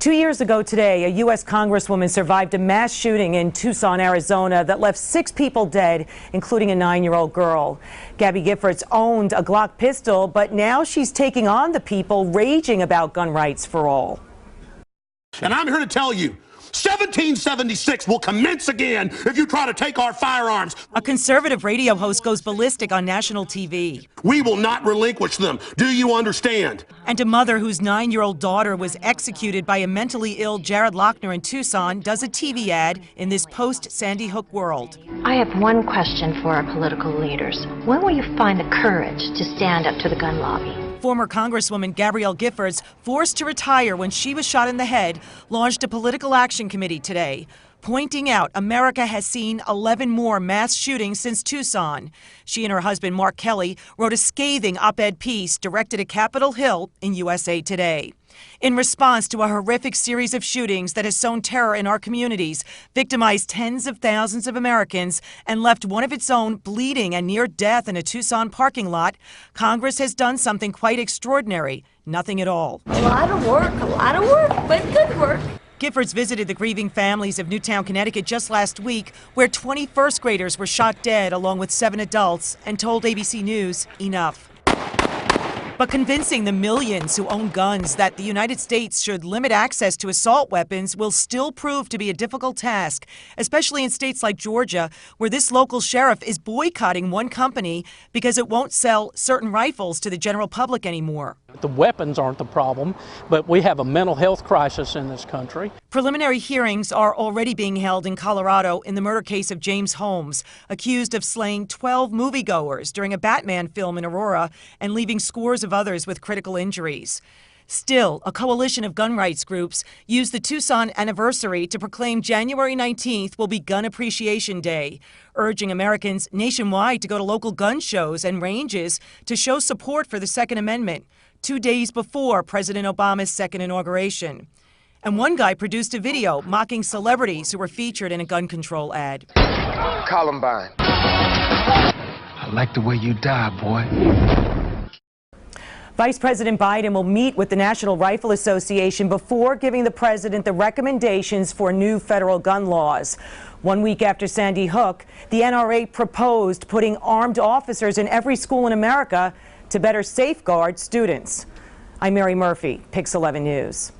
2 years ago today, a U.S. Congresswoman survived a mass shooting in Tucson, Arizona that left 6 people dead, including a 9-year-old girl. Gabby Giffords owned a Glock pistol, but now she's taking on the people raging about gun rights for all. And I'm here to tell you, 1776 will commence again if you try to take our firearms. A conservative radio host goes ballistic on national TV. We will not relinquish them. Do you understand? And a mother whose 9-year-old daughter was executed by a mentally ill Jared Lochner in Tucson does a TV ad in this post-Sandy Hook world. I have one question for our political leaders. When will you find the courage to stand up to the gun lobby? Former Congresswoman Gabrielle Giffords, forced to retire when she was shot in the head, launched a political action committee today, pointing out America has seen 11 more mass shootings since Tucson. She and her husband, Mark Kelly, wrote a scathing op-ed piece directed at Capitol Hill in USA Today. In response to a horrific series of shootings that has sown terror in our communities, victimized tens of thousands of Americans, and left one of its own bleeding and near death in a Tucson parking lot, Congress has done something quite extraordinary: nothing at all. A lot of work, but good work. Giffords visited the grieving families of Newtown, Connecticut just last week, where 20 first graders were shot dead along with 7 adults, and told ABC News enough. But convincing the millions who own guns that the United States should limit access to assault weapons will still prove to be a difficult task, especially in states like Georgia, where this local sheriff is boycotting one company because it won't sell certain rifles to the general public anymore. The weapons aren't the problem, but we have a mental health crisis in this country. Preliminary hearings are already being held in Colorado in the murder case of James Holmes, accused of slaying 12 moviegoers during a Batman film in Aurora and leaving scores of others with critical injuries. Still, a coalition of gun rights groups used the Tucson anniversary to proclaim January 19th will be Gun Appreciation Day, urging Americans nationwide to go to local gun shows and ranges to show support for the Second Amendment, 2 days before President Obama's second inauguration. And one guy produced a video mocking celebrities who were featured in a gun control ad. Columbine. I like the way you die, boy. Vice President Biden will meet with the National Rifle Association before giving the president the recommendations for new federal gun laws. 1 week after Sandy Hook, the NRA proposed putting armed officers in every school in America to better safeguard students. I'm Mary Murphy, Pix 11 News.